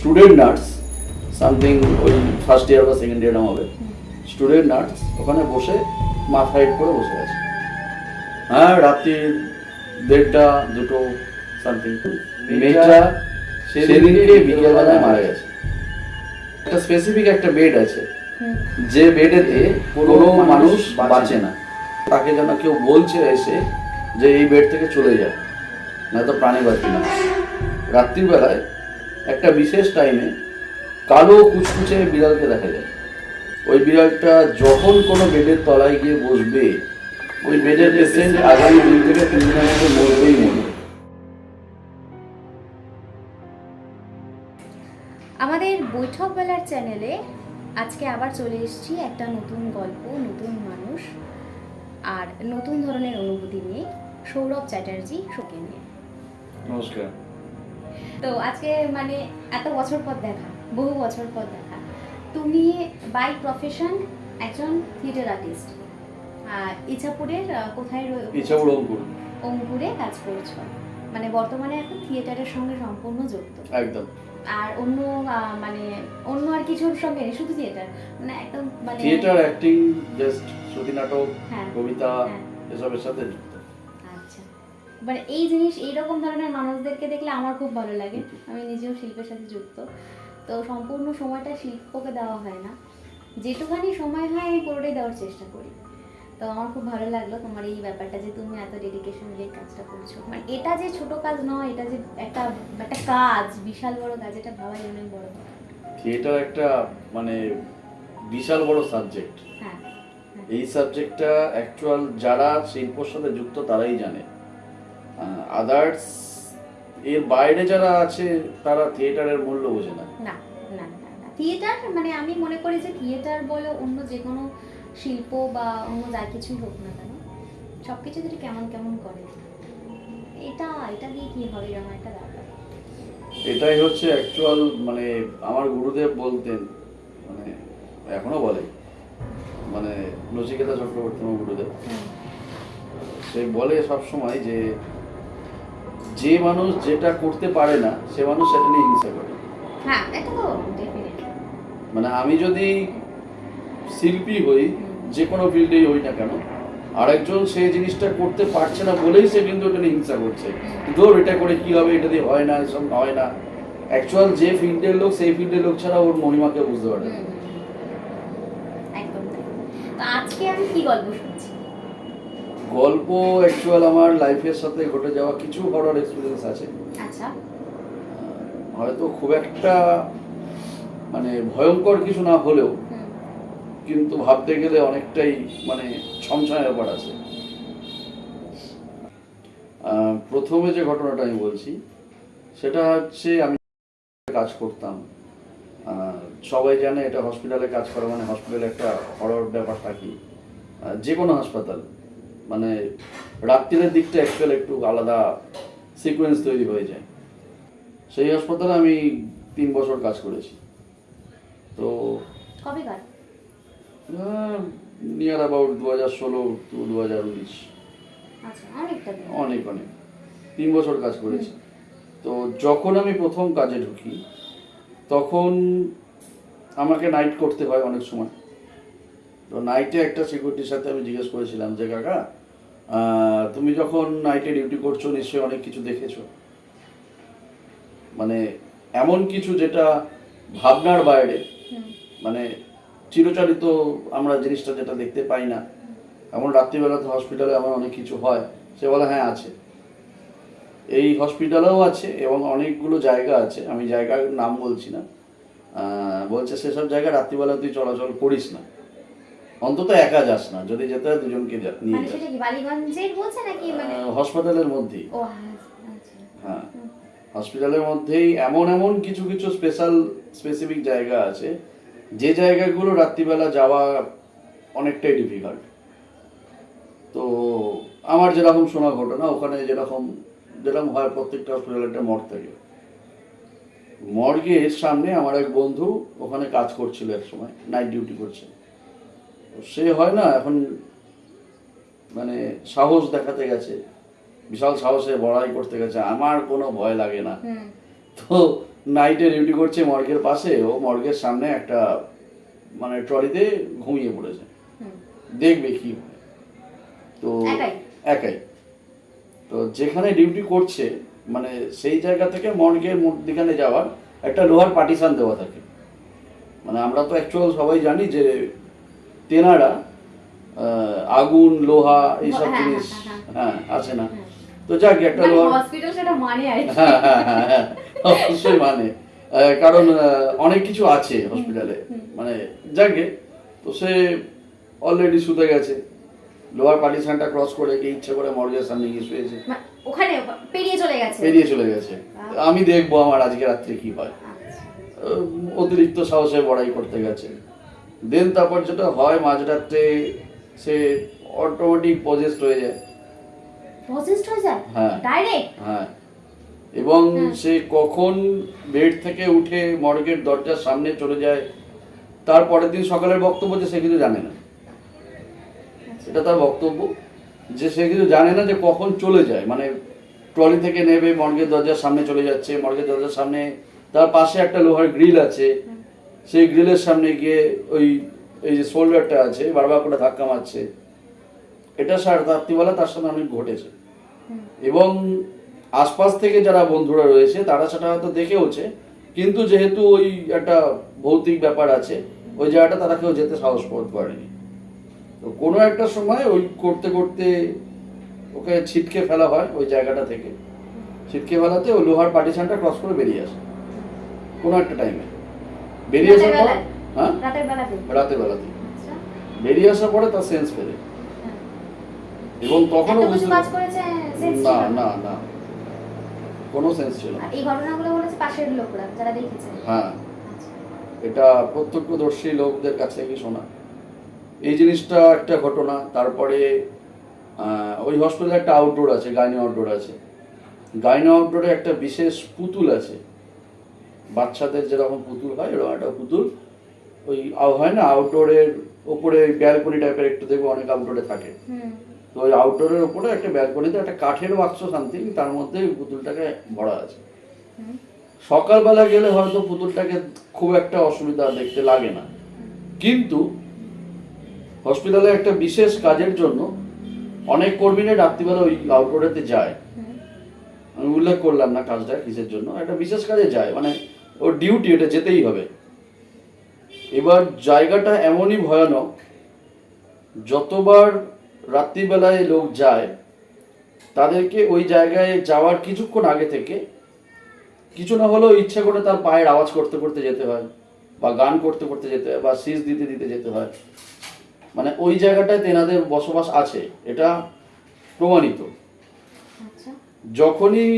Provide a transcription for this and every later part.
Student nurse something ওই first year বা second year হবে, স্টুডেন্ট নার্স ওখানে বসে মাথা হেড করে বসে আছে। হ্যাঁ, রাত্রি 1:30 2 সামথিং। মেয়েটা সেদিনকে বিকেলবেলায় মারা গেছে। একটা স্পেসিফিক একটা বেড আছে, যে বেডেতে কোনো মানুষ বাঁচে না। তাকে যেন কেউ বলছে এসে যে এই বেড থেকে চলে যায়, না তো প্রাণে বাঁচি না। রাত্রির বেলায় একটা বিশেষ টাইমে কালো কুচকুচে বিড়ালকে দেখা যায়। ওই বিড়ালটা যখন কোনো বেডের তলায় গিয়ে বসবে, ওই বেডের পেশেন্ট আগামী 2 থেকে 3 দিনের মধ্যে মরবেই মরবে। আমাদের বৈঠক বেলার চ্যানেলে আজকে আবার চলে এসেছি একটা নতুন গল্প, নতুন মানুষ আর নতুন ধরনের অনুভূতি নিয়ে, সৌরভ চ্যাটার্জি শোকে নিয়ে। নমস্কার। তো আজকে মানে এত বছর পর দেখা, বহু বছর পর দেখা। তুমি বাই প্রফেশন একজন থিয়েটার আর্টিস্ট, আর ইছাপুরের কোথায় ইছাপুর অঙ্কুরে কাজ করছো, মানে বর্তমানে এখন থিয়েটারের সঙ্গে সম্পূর্ণ যুক্ত। একদম। আর অন্য মানে অন্য আর কিছুর সঙ্গে নেই, শুধু থিয়েটার, মানে একদম মানে থিয়েটার, অ্যাক্টিং, জাস্ট শ্রুতি নাটক, হ্যাঁ, কবিতা, হ্যাঁ। এসবের সাথে যুক্ত। আচ্ছা, মানে এই জিনিস, এইরকম ধরনের মানুষদেরকে দেখলে আমার খুব ভালো লাগে। আমি নিজেও শিল্পের সাথে যুক্ত, তো সম্পূর্ণ সময়টা শিল্পকে দেওয়া হয় না, যেটুখানি সময় হয় আমি পুরোটাই দেওয়ার চেষ্টা করি। তো আমার খুব ভালো লাগলো তোমার এই ব্যাপারটা, যে তুমি এত ডেডিকেশন দিয়ে কাজটা করছো। মানে এটা যে ছোট কাজ নয়, এটা যে একটা একটা কাজ, বিশাল বড় কাজ, এটা ভাবাই অনেক বড় কথা। থিয়েটার একটা মানে বিশাল বড় সাবজেক্ট। হ্যাঁ, এই সাবজেক্টটা অ্যাকচুয়াল যারা শিল্পর সাথে যুক্ত তারাই জানে। আদার্স এর বাইরে যারা আছে তারা থিয়েটারের মূল্য বোঝে না। না না না না, থিয়েটার মানে আমি মনে করি যে থিয়েটার বলো অন্য যে কোনো শিল্প বা অন্য যা কিছুই হোক না কেন, সব কিছু যদি কেমন কেমন করে, এটা এটা দিয়ে কি হবে, আমার একটা ব্যাপার। এটাই হচ্ছে অ্যাকচুয়াল, মানে আমার গুরুদেব বলতেন, মানে এখনো বলে, মানে নচিকেতা চক্রবর্তী আমার গুরুদেব, সে বলে সব সময় যে মানুষ যেটা করতে পারে না সে মানুষ সেটা নিয়ে হিংসা করে। হ্যাঁ, এটা তো ডেফিনেটলি। মানে আমি যদি শিল্পী হই, যে কোনো ফিল্ডেই হই না কেন, আরেকজন সেই জিনিসটা করতে পারছে না বলেই সে কিন্তু ওটা নিয়ে হিংসা করছে। ধর এটা করে কি হবে, এটা দিয়ে হয় না, এসব হয় না। অ্যাকচুয়াল যে ফিল্ডের লোক, সেই ফিল্ডের লোক ছাড়া ওর মহিমাকে বুঝতে পারে না। একদম তাই। তো আজকে আমি কি গল্প শুনছি? গল্প অ্যাকচুয়াল আমার লাইফের সাথে ঘটে যাওয়া কিছু হরর এক্সপিরিয়েন্স আছে। আচ্ছা। হয়তো খুব একটা মানে ভয়ঙ্কর কিছু না হলেও, কিন্তু ভাবতে গেলে অনেকটাই মানে ছমছমে ব্যাপার আছে। প্রথমে যে ঘটনাটা আমি বলছি সেটা হচ্ছে, আমি কাজ করতাম, সবাই জানে এটা হসপিটালে কাজ করা মানে হসপিটালে একটা হরর ব্যাপার থাকি, যে কোনো হাসপাতাল, মানে রাত্রির দিকটা অ্যাকচুয়াল একটু আলাদা সিকোয়েন্স তৈরি হয়ে যায়। সেই হাসপাতালে আমি 3 বছর কাজ করেছি। তো কবে কাজ? Near about 2016 to 2019। আচ্ছা, অনেকটা দিন। অনেক 3 বছর কাজ করেছি। তো যখন আমি প্রথম কাজে ঢুকি তখন আমাকে নাইট করতে হয় অনেক সময়। তো নাইটে একটা সিকিউরিটির সাথে আমি জিজ্ঞেস করেছিলাম যে কাকা, তুমি যখন নাইটে ডিউটি করছো নিশ্চয়ই অনেক কিছু দেখেছো, মানে এমন কিছু যেটা ভাবনার বাইরে, মানে চিরচারিত আমরা জিনিসটা যেটা দেখতে পাই না, এমন রাত্রিবেলাতে হসপিটালে আমার অনেক কিছু হয়। সে বলে হ্যাঁ আছে, এই হসপিটালেও আছে এবং অনেকগুলো জায়গা আছে, আমি জায়গার নাম বলছি না। বলছে সেসব জায়গা রাত্রিবেলা তুই চলাচল করিস না, অন্তত একা যাস না, যদি যেতে হয় দুজনকে নিয়ে মানে যাস। সেটা কি বালিগঞ্জের বলছে নাকি মানে হসপিটালের মধ্যেই। ও আচ্ছা। হ্যাঁ, হসপিটালের মধ্যেই এমন এমন কিছু কিছু স্পেসিফিক জায়গা আছে যে জায়গাগুলো রাত্রিবেলা যাওয়া অনেকটাই ডিফিকাল্ট। তো আমার যেরকম শোনা ঘটনা, ওখানে যেরকম হয় প্রত্যেকটা হসপিটালে একটা মর্গ থাকে। মর্গের সামনে আমার এক বন্ধু ওখানে কাজ করছিল, এক সময় নাইট ডিউটি করছে। সে হয় না এখন মানে সাহস দেখাতে গেছে, বিশাল সাহসে বড়াই করতে গেছে, আমার কোনো ভয় লাগে না। তো নাইটে ডিউটি করছে মর্গের পাশে, ও মর্গের সামনে একটা মানে ট্রলিতে ঘুমিয়ে পড়েছে, হুম। দেখবে কি হয়। তো একাই? একাই। তো যেখানে ডিউটি করছে মানে সেই জায়গা থেকে মর্গের মধ্যখানে যাওয়ার একটা লোহার পার্টিশন দেওয়া থাকে। মানে আমরা তো অ্যাকচুয়াল সবাই জানি যে তেনারা আগুন লোহা এইসব হ্যাঁ, জিনিস হ্যাঁ, হ্যাঁ আছে না। হ্যাঁ। তো যাক একটা মানে লোহার হসপিটাল সেটা মানে আর কি। হ্যাঁ হ্যাঁ হ্যাঁ হ্যাঁ অবশ্যই মানে কারণ অনেক কিছু আছে হসপিটালে, মানে যাকে তো সে অলরেডি শুতে গেছে, লোয়ার পার্টিশনটা ক্রস করে গিয়ে ইচ্ছে করে মর্গের সামনে গিয়ে শুয়েছে, ওখানে পেরিয়ে চলে গেছে। পেরিয়ে চলে গেছে। আমি দেখবো আমার আজকে রাত্রে কি হয়। আচ্ছা। অতিরিক্ত সাহসে বড়াই করতে গেছে। দেন তারপর যেটা হয় মাঝরাত্রে সে অটোমেটিক পজেস্ট হয়ে যায়। পজেস্ট হয়ে যায়? হ্যাঁ ডাইরেক্ট? হ্যাঁ, এবং সে কখন বেড থেকে উঠে মর্গের দরজার সামনে চলে যায়, তার পরের দিন সকালের বক্তব্য যে সে কিছু জানে না। এটা তার বক্তব্য যে সে কিছু জানে না যে কখন চলে যায়, মানে ট্রলি থেকে নেবে মর্গের দরজার সামনে চলে যাচ্ছে, মর্গের দরজার সামনে তার পাশে একটা লোহার গ্রিল আছে, সেই গ্রিলের সামনে গিয়ে ওই এই যে শোল্ডারটা আছে বারবার করে ধাক্কা মারছে। এটা রাত্রিবেলা তার সাথে অনেক ঘটেছে, এবং আশপাশ থেকে যারা বন্ধুরা রয়েছে তারা সেটা হয়তো দেখেওছে, কিন্তু যেহেতু ওই একটা ভৌতিক ব্যাপার আছে ওই জায়গাটা তারা কেউ যেতে সাহস বোধ করেনি। তো কোনো একটা সময় ওই করতে করতে ওকে ছিটকে ফেলা হয় ওই জায়গাটা থেকে, ছিটকে ফেলাতে ওই লোহার পার্টিশনটা ক্রস করে বেরিয়ে আসে কোনো একটা টাইমে। বেরিয়ে আসার পর হ্যাঁ রাতের বেলাতে বেরিয়ে আসার পরে তার সেন্স ফেরে, এবং তখনও না না না কোনো সেন্স ছিল না। এই ঘটনাগুলো বলেছে পাশের লোকরা যারা দেখেছে। হ্যাঁ, এটা প্রত্যক্ষদর্শী লোকদের কাছে কি শোনা এই জিনিসটা একটা ঘটনা। তারপরে ওই হসপিটালে একটা আউটডোর আছে, গাইনি আউটডোর আছে। গাইনি আউটডোরে একটা বিশেষ পুতুল আছে, বাচ্চাদের যেরকম পুতুল হয় এরকম একটা পুতুল ওই হয় না আউটডোরের ওপরে ব্যালকনি টাইপের একটু দেখবো অনেক আউটডোরে থাকে। তো ওই আউটডোরের উপরে একটা ব্যালকনিতে একটা কাঠের বাক্স সামথিং, তার মধ্যে পুতুলটাকে ভরা আছে। সকালবেলা গেলে হয়তো পুতুলটাকে খুব একটা অসুবিধা দেখতে লাগে না, কিন্তু হসপিটালে একটা বিশেষ কাজের জন্য অনেক কর্মীরা রাত্রিবেলা ওই আউটডোরেতে যায়। আমি উল্লেখ করলাম না কাজটা কিসের জন্য, একটা বিশেষ কাজে যায়, মানে ওর ডিউটি, এটা যেতেই হবে। এবার জায়গাটা এমনই ভয়ানক, যতবার রাত্রিবেলায় লোক যায় তাদেরকে ওই জায়গায় যাওয়ার কিছুক্ষণ আগে থেকে কিছু না হলেও ইচ্ছা করে তার পায়ের আওয়াজ করতে করতে যেতে হয়, বা গান করতে করতে যেতে হয়, বা শীষ দিতে দিতে যেতে হয়। মানে ওই জায়গাটায় তেনাদের বসবাস আছে, এটা প্রমাণিত। যখনই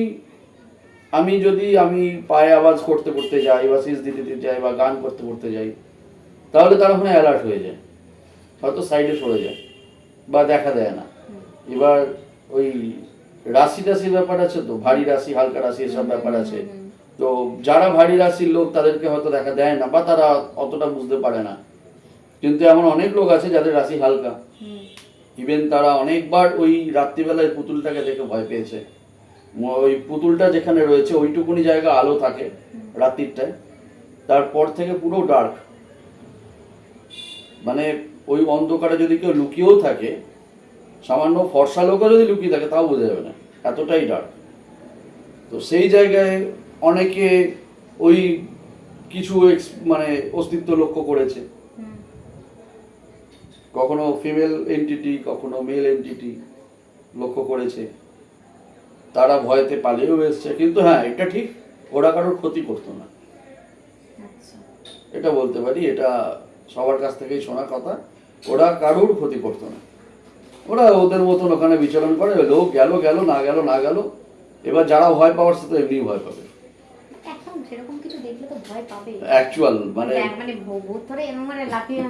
আমি পায়ে আওয়াজ করতে করতে যাই, বা শীষ দিতে দিতে যাই, বা গান করতে করতে যাই, তাহলে তারা ওখানে অ্যালার্ট হয়ে যায়, হয়তো সাইডে সরে যায় বা দেখা দেয় না। এবার ওই রাশি টাশির ব্যাপার আছে, তো ভারী রাশি হালকা রাশি এসব ব্যাপার আছে। তো যারা ভারী রাশির লোক তাদেরকে হয়তো দেখা দেয় না, বা তারা অতটা বুঝতে পারে না। কিন্তু এমন অনেক লোক আছে যাদের রাশি হালকা, ইভেন তারা অনেকবার ওই রাত্রিবেলায় পুতুলটাকে দেখে ভয় পেয়েছে। ওই পুতুলটা যেখানে রয়েছে ওইটুকুনি জায়গা আলো থাকে রাত্রিটায়, তারপর থেকে পুরো ডার্ক, মানে ওই অন্ধকারে যদি কেউ লুকিয়েও থাকে, সামান্য ফর্সা লোকও যদি লুকিয়ে থাকে তাও বোঝা যাবে না, এতটাই ডার্ক। তো সেই জায়গায় অনেকে ওই কিছু মানে অস্তিত্ব লক্ষ্য করেছে, কখনো ফিমেল এন্টিটি কখনো মেল এন্টিটি লক্ষ্য করেছে, তারা ভয়তে পালিয়েও এসছে। কিন্তু হ্যাঁ, এটা ঠিক, ওরা কারোর ক্ষতি করতো না, এটা বলতে পারি, এটা সবার কাছ থেকেই শোনা কথা। ওরা কারোর ক্ষতি করতো না, ওরা ওদের মতন ওখানে বিচরণ করে, লোক গেল গেল না গেল না গেল। এবার যারা ভয় পাওয়ার সাথে এমনি ভয় পাবে, এখন সেরকম কিছু দেখলে তো ভয় পাবে অ্যাকচুয়াল মানে ভূত ধরে এমন মানে লাফিয়ে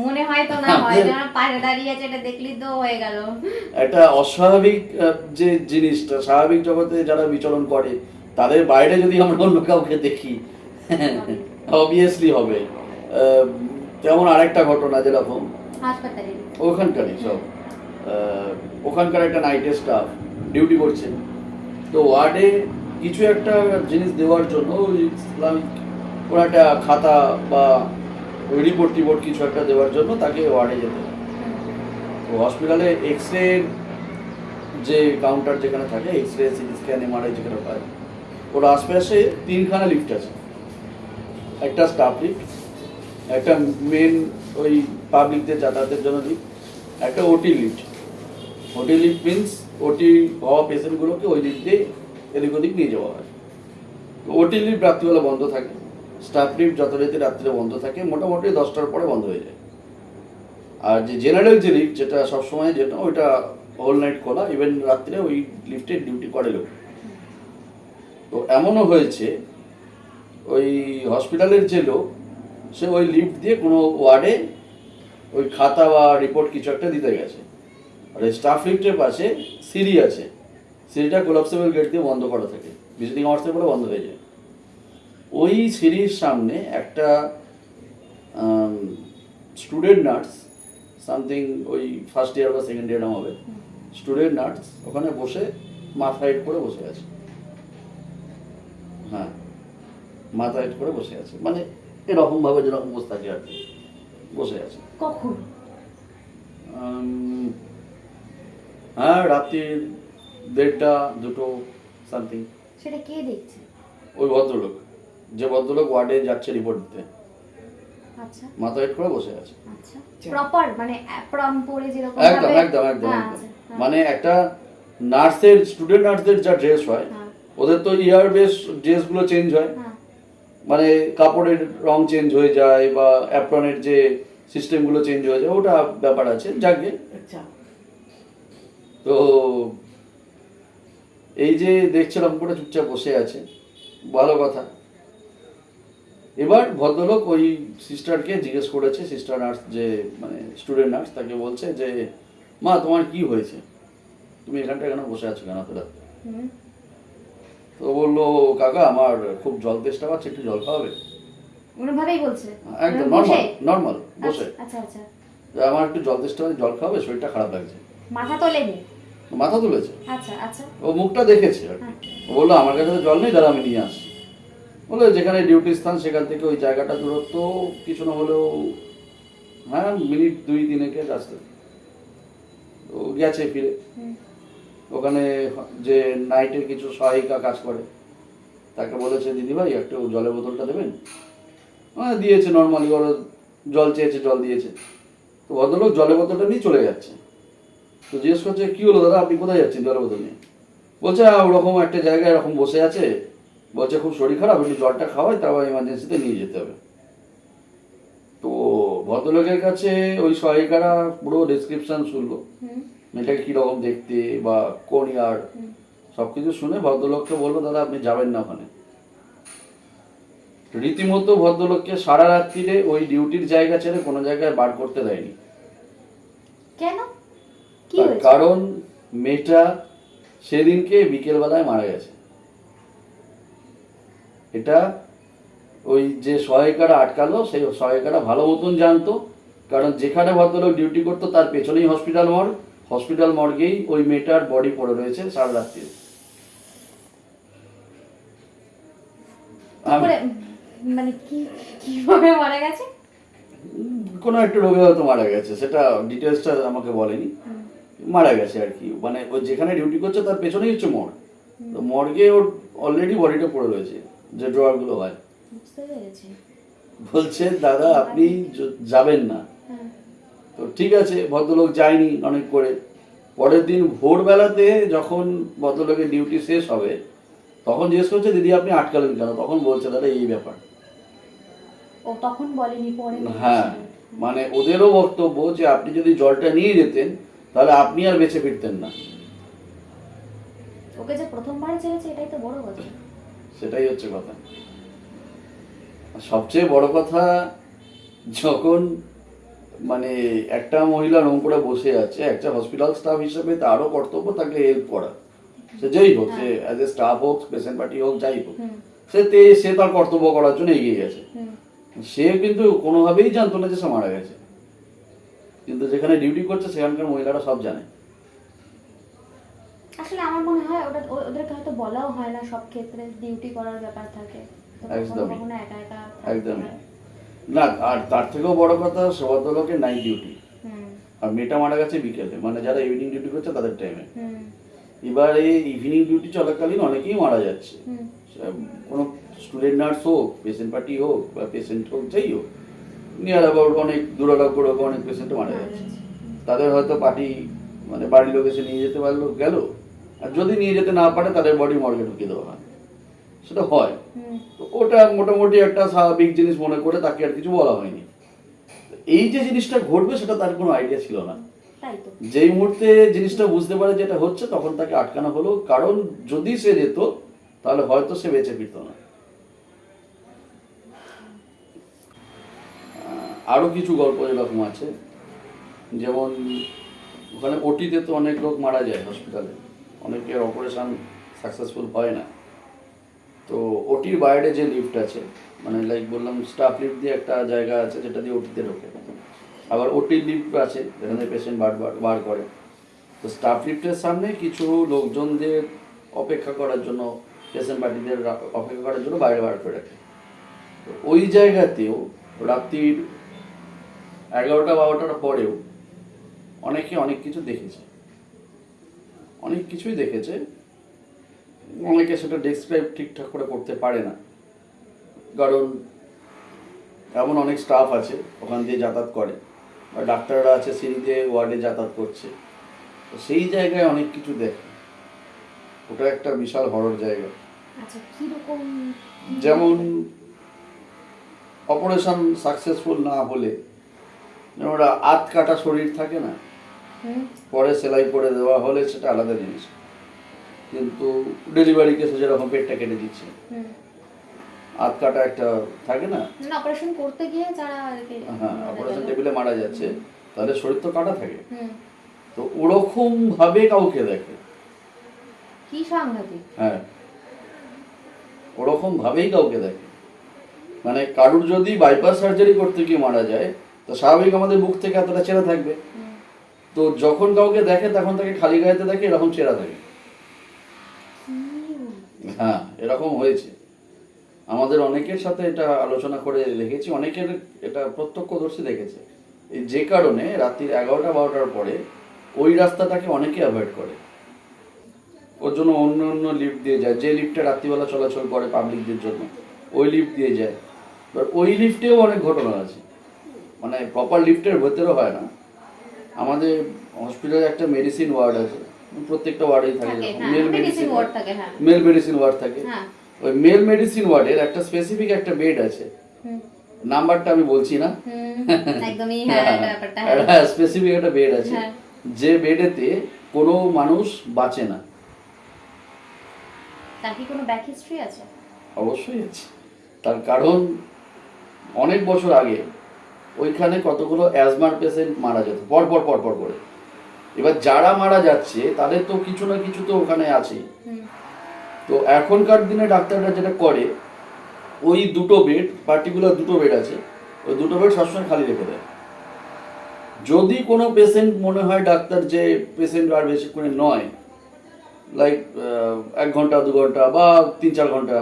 মনে হয় তো না হয় যেন পাশে দাঁড়িয়ে আছে, এটা দেখলি তো হয়ে গেল। একটা অস্বাভাবিক যে জিনিসটা স্বাভাবিক জগতে যারা বিচরণ করে তাদের বাইরে যদি আমরা অন্য কাউকে দেখি অবভিয়াসলি হবে। তেমন আরেকটা ঘটনা যেরকম হাসপাতালে ওখানকারই সব ওখানকার একটা নাইটের স্টাফ ডিউটি করছে, তো ওয়ার্ডে কিছু একটা জিনিস দেওয়ার জন্য ওই ইসলামিক কোনো একটা খাতা বা ওই রিপোর্ট টিপোর্ট কিছু একটা দেওয়ার জন্য তাকে ওয়ার্ডে যেতে হয়। তো হসপিটালে এক্স রে যে কাউন্টার যেখানে থাকে, X ray, CT scan, MRI যেখানে পায়, ওর আশপাশে 3খানা লিফট আছে। একটা স্টাফ লিফট, একটা মেন ওই পাবলিকদের যাতায়াতের জন্য লিফট, একটা ওটি লিফট। ওটি লিফট মিনস ওটি হওয়া পেশেন্টগুলোকে ওই লিফট দিয়ে এদিক ওদিক নিয়ে যাওয়া হয়। ওটি লিফট রাত্রিবেলা বন্ধ থাকে, স্টাফ লিফট যথারীতি রাত্রে বন্ধ থাকে, মোটামুটি 10টার পরে বন্ধ হয়ে যায়। আর যে জেনারেল যে লিফট, যেটা সবসময় যেটা ওইটা হোল নাইট খোলা, ইভেন রাত্রে ওই লিফটে ডিউটি করে লোক। তো এমনও হয়েছে ওই হসপিটালের যে লোক, সে ওই লিফট দিয়ে কোনো ওয়ার্ডে ওই খাতা বা রিপোর্ট কিছু একটা দিতে গেছে, আর ওই স্টাফ লিফটের পাশে সিঁড়ি আছে, সিঁড়িটা কোলাপসেবল গেট দিয়ে বন্ধ করা থাকে, ভিজিটিং আওয়ার্সের পরে বন্ধ হয়ে যায়। ওই সিঁড়ির সামনে একটা স্টুডেন্ট নার্স, সামথিং ওই ফার্স্ট ইয়ার বা সেকেন্ড ইয়ার হবে, স্টুডেন্ট নার্স ওখানে বসে মাথা হেড করে বসে আছে। হ্যাঁ, মাথা হেড করে বসে আছে, মানে এরকম ভাবে যেরকম বসে থাকে আর কি, বসে আছে। কখন? হ্যাঁ, রাত্রি 1:30, 2 সামথিং। সেটা কে দেখছে? ওই ভদ্রলোক, যে ভদ্রলোক ওয়ার্ডে যাচ্ছে রিপোর্ট দিতে, আচ্ছা মাথা হেড করে বসে আছে। আচ্ছা, প্রপার মানে অ্যাপ্রন পরে যেরকম একদম ভাবে- একদম একদম হ্যাঁ, একদম। আচ্ছা, হ্যাঁ। মানে একটা নার্সের, স্টুডেন্ট নার্সদের যা ড্রেস হয়, হ্যাঁ, ওদের তো ইয়ার বেস ড্রেসগুলো চেঞ্জ হয়, হ্যাঁ, মানে কাপড়ের রং চেঞ্জ হয়ে যায় বা অ্যাপ্রনের যে সিস্টেমগুলো চেঞ্জ হয়ে যায়, ওটা ব্যাপার আছে যাকে। আচ্ছা, তো এই যে দেখছিলাম করে চুপচাপ বসে আছে, ভালো কথা। এবার ভদ্রলোক ওই সিস্টারকে জিজ্ঞেস করেছে, সিস্টার নার্স যে মানে স্টুডেন্ট নার্স, তাকে বলছে যে মা তোমার কি হয়েছে, তুমি এখানটা কেন বসে আছো কেন তোরা? হুম, তো বললো কাকা আমার খুব জল তেষ্টা পাচ্ছে, একটু জল খাওয়াবে? ওরভাবেই বলছে একদম বসে? নর্মাল বসে, আচ্ছা আচ্ছা, যে আমার একটু জল তেষ্টা পাচ্ছে, জল খাওয়াবে, শরীরটা খারাপ লাগছে। মাথা তোলেনি? মাথা তুলেছে, আচ্ছা আচ্ছা, ও মুখটা দেখেছে আর কি। হ্যাঁ। ও বললো আমার কাছে তো জল নেই, দাঁড়া আমি নিয়ে আসছি। বলে যেখানে ডিউটি স্থান সেখান থেকে ওই জায়গাটা দূরত্ব কিছু না হলেও হ্যাঁ মিনিট 2-3 আসতে। তো গেছে ফিরে, হুম, ওখানে যে নাইটের কিছু সহায়িকা কাজ করে, তাকে বলেছে দিদিভাই একটু জলের বোতলটা দেবেন? হ্যাঁ দিয়েছে, নর্মালি ওরা জল চেয়েছে, জল দিয়েছে। তো ভদ্রলোক জলের বোতলটা নিয়ে চলে যাচ্ছে। তো জিজ্ঞেস করছে কি হলো দাদা, আপনি কোথায় যাচ্ছেন জলের বোতল নিয়ে? বলছে ওরকম একটা জায়গায় এরকম বসে আছে, বলছে খুব শরীর খারাপ, একটু জলটা খাওয়াই, তারপর এমার্জেন্সিতে নিয়ে যেতে হবে। তো ভদ্রলোকের কাছে ওই সহায়িকারা পুরো ডেসক্রিপশন শুনলো, হুম, মেয়েটাকে কীরকম দেখতে বা কোন ইয়ার, হুম। সব কিছু শুনে ভদ্রলোককে বললো দাদা আপনি যাবেন না ওখানে। রীতিমতো ভদ্রলোককে সারা রাত্রিরে ওই ডিউটির জায়গা ছেড়ে কোনো জায়গায় বার করতে দেয়নি। কেন? কি তার হয়েছে? কারণ মেয়েটা সেদিনকে বিকেলবেলায় মারা গেছে। এটা ওই যে সহায়িকারা আটকালো, সেই সহায়িকারা ভালো মতন জানতো, কারণ যেখানে ভদ্রলোক ডিউটি করতো তার পেছনেই হসপিটাল মর্গ, হসপিটাল মর্গেই ওই মেয়েটার বডি পড়ে রয়েছে সারা রাত্রি। কি করে মানে কি কিভাবে মারা গেছে? কোনো একটা রোগে হয়তো মারা গেছে, সেটা ডিটেলসটা আমাকে বলেনি। মারা গেছে আর কি, মানে ওই যেখানে ডিউটি করছে তার পেছনেই হচ্ছে মর্গ। তো মর্গে ওর অলরেডি বডিটা পড়ে রয়েছে, যে ড্রয়ারগুলো হয়। বুঝতে পেরেছি। বলছে দাদা আপনি যাবেন না। হ্যাঁ, তো ঠিক আছে, ভদ্রলোক যায়নি অনেক করে। পরের দিন ভোরবেলাতে যখন ভদ্রলোকের ডিউটি শেষ হবে, তখন জিজ্ঞেস করছে দিদি আপনি আটকালেন কেন? তখন বলছে দাদা এই ব্যাপার। ও তখন বলেনি, পরে হ্যাঁ, মানে ওদেরও বক্তব্য যে আপনি যদি জলটা নিয়ে যেতেন তাহলে আপনি আর বেঁচে ফিরতেন না। ওকে যে প্রথমবার ছেড়েছে এটাই তো বড় কথা। সেটাই হচ্ছে কথা। আর সবচেয়ে বড় কথা, যখন মানে একটা মহিলা রুম করে বসে আছে, একটা হসপিটাল স্টাফ হিসেবে তারও কর্তব্য তাকে হেল্প করা। সে যেই হোক, সে অ্যাজ এ স্টাফ হোক, পেশেন্ট পার্টি হোক, যাই হোক, হুম, সে তার কর্তব্য করার জন্য এগিয়ে গেছে। হুম, সে কিন্তু কোনোভাবেই জানতো না যে সে মারা গেছে, কিন্তু যেখানে ডিউটি করছে সেখানকার মহিলারা সব জানে। আসলে আমার মনে হয় ওদেরকে হয়তো বলাও হয় না, সব ক্ষেত্রে ডিউটি করার ব্যাপার থাকে, তো কখনো একদমই। কখনো একা একা থাকতে একদমই হয়। না, আর তার থেকেও বড় কথা সবাতলোকে নাইট ডিউটি, হুম আর মেয়েটা মারা গেছে বিকেলে, মানে যারা ইভিনিং ডিউটি করছে তাদের টাইমে। হুম এবার এই ইভিনিং ডিউটি চলাকালীন অনেকেই মারা যাচ্ছে, হুম কোনো স্টুডেন্ট নার্স হোক, পেশেন্ট পার্টি হোক বা পেশেন্ট হোক, যাই হোক, নিয়ার অ্যাবাউট অনেক দূরারোগ্য অনেক পেশেন্টও মারা যাচ্ছে। তাদের হয়তো পার্টি মানে বাড়ির লোক এসে নিয়ে যেতে পারলো গেল, আর যদি নিয়ে যেতে না পারে তাদের বডি মর্গে ঢুকিয়ে দেওয়া হয়, সেটা হয়। হুম তো ওটা মোটামুটি একটা স্বাভাবিক জিনিস মনে করে তাকে আর কিছু বলা হয়নি। এই যে জিনিসটা ঘটবে সেটা তার কোনো আইডিয়া ছিল না। তাই তো। যেই মুহূর্তে জিনিসটা বুঝতে পারে যেটা হচ্ছে, তখন তাকে আটকানো হলো, কারণ যদি সে যেত তাহলে হয়তো সে বেঁচে ফিরত না। আরো কিছু গল্প এরকম আছে, যেমন ওখানে ওটিতে তো অনেক লোক মারা যায় হসপিটালে, অনেকের অপারেশন সাকসেসফুল হয় না। তো ওটির বাইরে যে লিফট আছে, মানে লাইক বললাম স্টাফ লিফট দিয়ে একটা জায়গা আছে যেটা দিয়ে ওটিতে ঢোকে, আবার ওটির লিফট আছে যেখানে পেশেন্ট বার করে। তো স্টাফ লিফটের সামনে কিছু লোকজনদের অপেক্ষা করার জন্য, পেশেন্ট পার্টিদের অপেক্ষা করার জন্য বাইরে বার করে রাখে। তো ওই জায়গাতেও রাত্রির 11টা-12টার পরেও অনেকে অনেক কিছু দেখেছে, অনেক কিছুই দেখেছে। অনেকে সেটা ডেসক্রাইব ঠিকঠাক করে করতে পারে না, কারণ এমন অনেক স্টাফ আছে ওখান দিয়ে যাতায়াত করে, বা ডাক্তাররা আছে সিঁড়ি দিয়ে ওয়ার্ডে যাতায়াত করছে, তো সেই জায়গায় অনেক কিছু দেখে। ওটা একটা বিশাল হরর জায়গা। আচ্ছা, কিরকম? যেমন অপারেশন সাকসেসফুল না হলে, যেমন ওরা আধ কাটা শরীর থাকে না, হুম পরে সেলাই করে দেওয়া হলে সেটা আলাদা জিনিস, কিন্তু ডেলিভারি কেসে যেরকম পেটটা কেটে দিচ্ছে, হুম আধ কাটা একটা থাকে না, না, অপারেশন করতে গিয়ে যারা আর কি হ্যাঁ, অপারেশন টেবিলে মারা যাচ্ছে, তাদের শরীর তো কাটা থাকে, হুম তো ওরকম ভাবে কাউকে দেখে। কি সাংঘাতিক! হ্যাঁ, ওরকম ভাবেই কাউকে দেখে। মানে কারুর যদি বাইপাস সার্জারি করতে গিয়ে মারা যায়, তো স্বাভাবিক আমাদের বুক থেকে এতটা চেরা থাকবে, হুম তো যখন কাউকে দেখে তখন তাকে খালি গায়েতে দেখে এরকম চেরা থাকে। হ্যাঁ, এরকম হয়েছে। আমাদের অনেকের সাথে এটা আলোচনা করে দেখেছি, অনেকের এটা প্রত্যক্ষদর্শী দেখেছে। এই যে কারণে রাত্রির 11টা-12টার পরে ওই রাস্তাটাকে অনেকে অ্যাভয়েড করে, ওর জন্য অন্য অন্য লিফট দিয়ে যায়, যে লিফটটা রাত্রিবেলা চলাচল করে পাবলিকদের জন্য, ওই লিফট দিয়ে যায়। এবার ওই লিফটেও অনেক ঘটনা আছে, মানে প্রপার লিফটের ভেতরে হয় না। আমাদের হসপিটালে একটা মেডিসিন ওয়ার্ড আছে, প্রত্যেকটা ওয়ার্ডেই থাকে, মেল মেডিসিন ওয়ার্ড থাকে, মেল মেডিসিন ওয়ার্ড থাকে। ওই মেল মেডিসিন ওয়ার্ডের একটা স্পেসিফিক একটা বেড আছে, নাম্বারটা আমি বলছি না, একদমই, হ্যাঁ, এটা ব্যাপারটা, হ্যাঁ, স্পেসিফিক একটা বেড আছে, যে বেডেতে কোনো মানুষ বাঁচে না। তার কি কোনো ব্যাক হিস্ট্রি আছে? অবশ্যই আছে, তার কারণ অনেক বছর আগে ওইখানে কতগুলো অ্যাজমার পেশেন্ট মারা যেত পর পর পর পর করে। এবার যারা মারা যাচ্ছে তাদের তো কিছু না কিছু তো ওখানে আছে। তো এখনকার দিনে ডাক্তাররা যেটা করে, ওই দুটো বেড, পার্টিকুলার দুটো বেড আছে, ওই দুটো বেড সবসময় খালি রেখে দেয়। যদি কোনো পেশেন্ট মনে হয় ডাক্তার যে পেশেন্ট আর বেশি করে নয়, লাইক 1 ঘন্টা 2 ঘন্টা বা 3-4 ঘন্টা,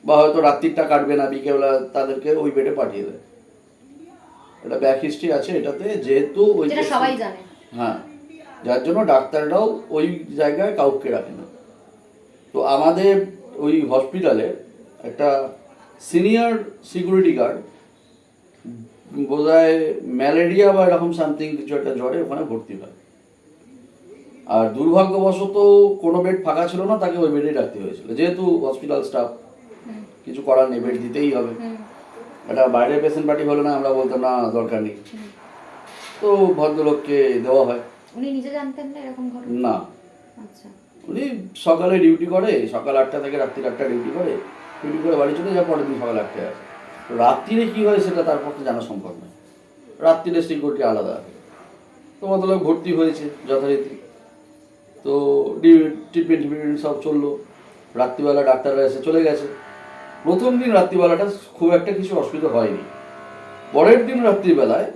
বা হয়তো রাত্রিটা কাটবে না, বিকেলবেলা তাদেরকে ওই বেডে পাঠিয়ে দেয়। এটা ব্যাক হিস্ট্রি আছে এটাতে, যেহেতু ওই সবাই জানে, হ্যাঁ, যার জন্য ডাক্তাররাও ওই জায়গায় কাউকে রাখে না। তো আমাদের ওই হসপিটালে একটা সিনিয়র সিকিউরিটি গার্ড বোধহয় ম্যালেরিয়া বা এরকম সামথিং কিছু একটা জ্বরে ওখানে ভর্তি হয়, আর দুর্ভাগ্যবশত কোনো বেড ফাঁকা ছিল না, তাকে ওই বেডে রাখতে হয়েছিল, যেহেতু হসপিটাল স্টাফ, কিছু করার নেই, বেড দিতেই হবে। এটা বাইরের পেশেন্ট পার্টি হলে না আমরা বলতাম না দরকার নেই, তো ভদ্রলোককে দেওয়া হয়। উনি নিজে জানতেন না এরকম ঘটনা? না, আচ্ছা, উনি সকালে ডিউটি করে, সকাল 8টা থেকে রাত্রি 8টা ডিউটি করে বাড়ি চলে যায়, পরের দিন সকাল 8টায় আসে। রাত্রিরে কি হয় সেটা তার পক্ষে জানা সম্ভব নয়, রাত্রিরে সিকিউরিটি আলাদা আছে। তো ভদ্রলোক ভর্তি হয়েছে যথারীতি, তো ট্রিটমেন্ট সব চললো। রাত্রিবেলা ডাক্তাররা এসে চলে গেছে। প্রথম দিন রাত্রিবেলাটা খুব একটা কিছু অসুবিধা হয়নি। পরের দিন রাত্রিবেলায়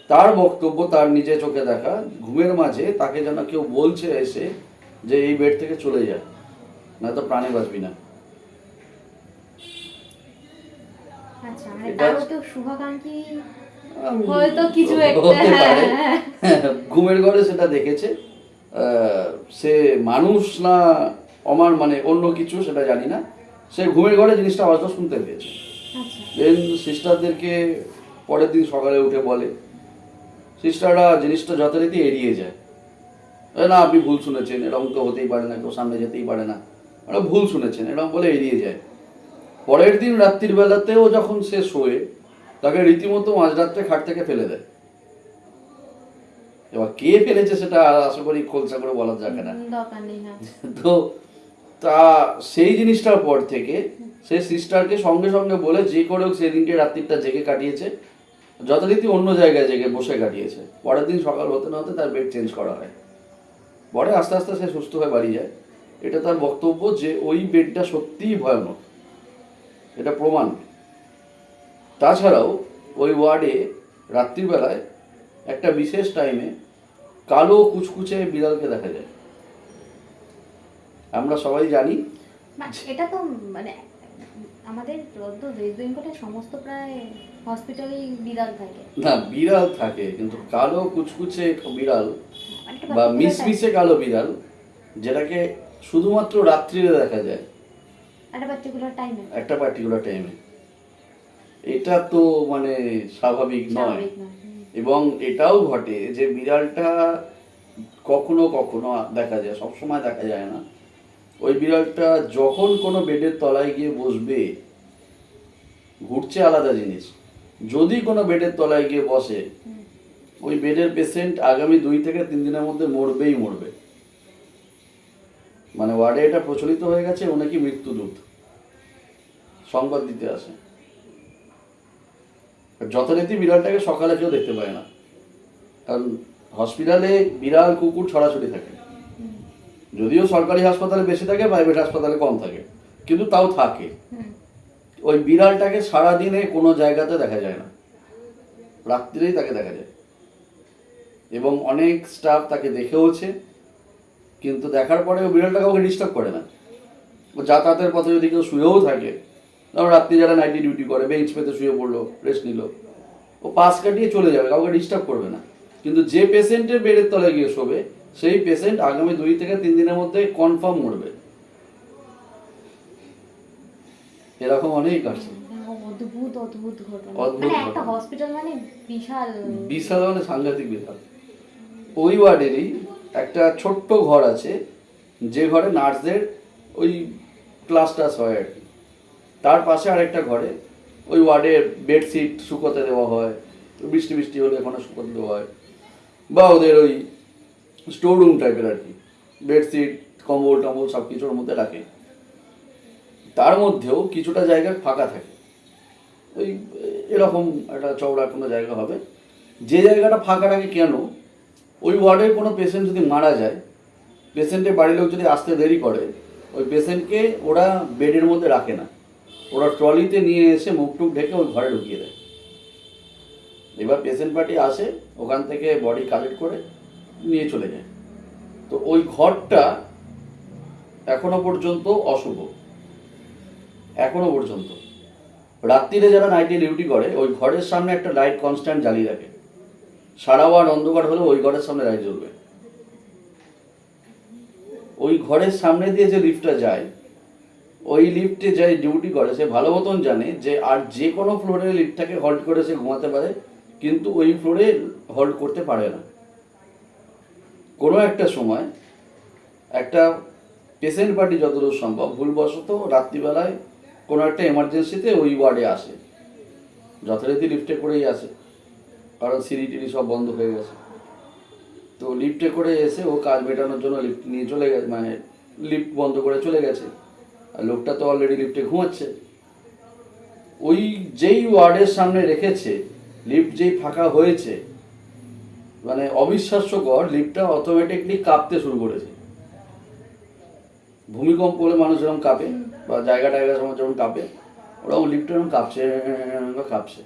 তার বক্তব্য, তার নিজে চোখে দেখা, ঘুমের মাঝে তাকে যেন কেউ বলছে এসে যে এই বেড থেকে চলে যা, না তো প্রাণে বাঁচবি না। আচ্ছা, মানে এটা- তারও তো শুভাকাঙ্ক্ষী হয়তো কিছু একটা, হতে পারে। হ্যাঁ। ঘুমের ঘরে সেটা দেখেছে। সে মানুষ না আমার মানে অন্য কিছু সেটা জানি না, সে ঘুমের ঘরে জিনিসটা হয়তো শুনতে পেয়েছে। আচ্ছা, দেন সিস্টারদেরকে পরের দিন সকালে উঠে বলে, সিস্টাররা জিনিসটা যথারীতি এড়িয়ে যায়। না আপনি ভুল শুনেছেন, এরকম তো হতেই পারে না, কেউ সামনে যেতেই পারে না, ওরা ভুল শুনেছেন, এরকম বলে এড়িয়ে যায়। পরের দিন রাত্রির বেলাতেও যখন সে শোয়ে, তাকে রীতিমতো মাঝরাত্রে খাট থেকে ফেলে দেয়। এবার কে ফেলেছে সেটা আশা করি খোলসা করে বলা যাবে না। দরকার নেই, হ্যাঁ। তো তা সেই জিনিসটার পর থেকে সে সিস্টারকে সঙ্গে সঙ্গে বলে যে করে হোক সেদিনকে রাত্রিটা জেগে কাটিয়েছে, যথারীতি অন্য জায়গায় জেগে বসে কাটিয়েছে। পরের দিন সকাল হতে না হতে তার বেড চেঞ্জ করা হয়। পরে আস্তে আস্তে সে সুস্থ হয়ে বাড়ি যায়। এটা তার বক্তব্য যে ওই বেডটা সত্যিই ভয়ানক, এটা প্রমাণ। তাছাড়াও ওই ওয়ার্ডে রাত্রিবেলায় একটা বিশেষ টাইমে কালো কুচকুচে বিড়ালকে দেখা যায়। আমরা সবাই জানি না, এটা তো মানে আমাদের ওয়েস্ট বেঙ্গলের সমস্ত প্রায় হসপিটালেই বিড়াল থাকে। না, বিড়াল থাকে কিন্তু কালো কুচকুচে বিড়াল মানে একটা বা particular মিসমিসে কালো বিড়াল, যেটাকে শুধুমাত্র রাত্রিরে দেখা যায় একটা পার্টিকুলার টাইমে, একটা পার্টিকুলার টাইমে, এটা তো মানে স্বাভাবিক নয়। স্বাভাবিক নয়। এবং এটাও ঘটে যে বিড়ালটা কখনো কখনো দেখা যায়, সবসময় দেখা যায় না। ওই বিড়ালটা যখন কোনো বেডের তলায় গিয়ে বসবে, ঘুরছে আলাদা জিনিস, যদি কোনো বেডের তলায় গিয়ে বসে, ওই বেডের পেশেন্ট আগামী 2 থেকে 3 দিনের মধ্যে মরবেই মরবে। মানে ওয়ার্ডে এটা প্রচলিত হয়ে গেছে, ও নাকি মৃত্যুদূত, সংবাদ দিতে আসে। যথারীতি বিড়ালটাকে সকালে কেউ দেখতে পায় না, কারণ হসপিটালে বিড়াল কুকুর ছড়াছড়ি থাকে। যদিও সরকারি হাসপাতালে বেশি থাকে, প্রাইভেট হাসপাতালে কম থাকে, কিন্তু তাও থাকে। ওই বিড়ালটাকে সারাদিনে কোনো জায়গাতে দেখা যায় না, রাত্রিরেই তাকে দেখা যায়। এবং অনেক স্টাফ তাকে দেখেওছে, কিন্তু দেখার পরে ওই বিড়ালটা কাউকে ডিস্টার্ব করে না। ও যাতায়াতের পথে যদি কেউ শুয়েও থাকে, ধরো রাত্রি যারা নাইটি ডিউটি করে, বেঞ্চ পেতে শুয়ে পড়লো, রেস্ট নিল, ও পাশ কাটিয়ে চলে যাবে, কাউকে ডিস্টার্ব করবে না। কিন্তু যে পেশেন্টের বেডের তলায় গিয়ে শোবে, সেই পেশেন্ট আগামী 2 থেকে 3 দিনের মধ্যে কনফার্ম মরবে। এরকম অনেক আছে। অদ্ভুত অদ্ভুত ঘটনা। অদ্ভুত মানে একটা ঘটনা। হসপিটাল মানে বিশাল বিশাল মানে সাংঘাতিক বিশাল। ওই ওয়ার্ডেরই একটা ছোট্ট ঘর আছে, যে ঘরে নার্সদের ওই ক্লাস টাস হয় আর কি। তার পাশে আরেকটা ঘরে ওই ওয়ার্ডের বেডশিট শুকোতে দেওয়া হয়, বৃষ্টি বৃষ্টি হলে ওখানে শুকোতে দেওয়া হয়, বা ওদের ওই স্টোর রুম টাইপের আর কি, বেডশিট কম্বল টম্বল সব কিছুর মধ্যে রাখে। তার মধ্যেও কিছুটা জায়গা ফাঁকা থাকে, ওই এরকম একটা চওড়া কোনো জায়গা হবে। যে জায়গাটা ফাঁকা রাখে কেন, ওই ওয়ার্ডের কোনো পেশেন্ট যদি মারা যায়, পেশেন্টের বাড়ির লোক যদি আসতে দেরি করে, ওই পেশেন্টকে ওরা বেডের মধ্যে রাখে না, ওরা ট্রলিতে নিয়ে এসে মুখ টুক ঢেকে ওই ঘরে ঢুকিয়ে দেয়। এবার পেশেন্ট পার্টি আসে, ওখান থেকে বডি কালেক্ট করে নিয়ে চলে যায়। তো ওই ঘরটা এখনো পর্যন্ত অশুভ। এখনো পর্যন্ত রাত্রিরে যারা নাইটে ডিউটি করে, ওই ঘরের সামনে একটা লাইট কনস্ট্যান্ট জ্বালিয়ে রাখে। সারা ওয়ার্ড অন্ধকার হলেও ওই ঘরের সামনে লাইট জ্বলবে। ওই ঘরের সামনে দিয়ে যে লিফটটা যায়, ওই লিফটে যে ডিউটি করে সে ভালো মতন জানে যে আর যে কোনো ফ্লোরে লিফটটাকে হল্ট করে সে ঘুমাতে পারে, কিন্তু ওই ফ্লোরে হল্ট করতে পারে না। কোনো একটা সময় একটা পেশেন্ট পার্টি যতদূর সম্ভব ভুলবশত রাত্রিবেলায় কোনো একটা এমার্জেন্সিতে ওই ওয়ার্ডে আসে, যথারীতি লিফটে করেই আসে, কারণ সিঁড়ি টিড়ি সব বন্ধ হয়ে গেছে। তো লিফটে করে এসে ও কাজ মেটানোর জন্য লিফট নিয়ে চলে গেছে, মানে লিফট বন্ধ করে চলে গেছে, আর লোকটা তো অলরেডি লিফটে ঘুমাচ্ছে। ওই যেই ওয়ার্ডের সামনে রেখেছে, লিফট যেই ফাঁকা হয়েছে, মানে অবিশ্বাস্যকর, লিফটটা অটোমেটিকলি কাঁপতে শুরু করেছে। ভূমিকম্প হলে মানুষ যেরকম কাঁপে, বা জায়গা টায়গা সময় যেমন কাঁপে, ওরকম লিফট এরকম কাঁপছে।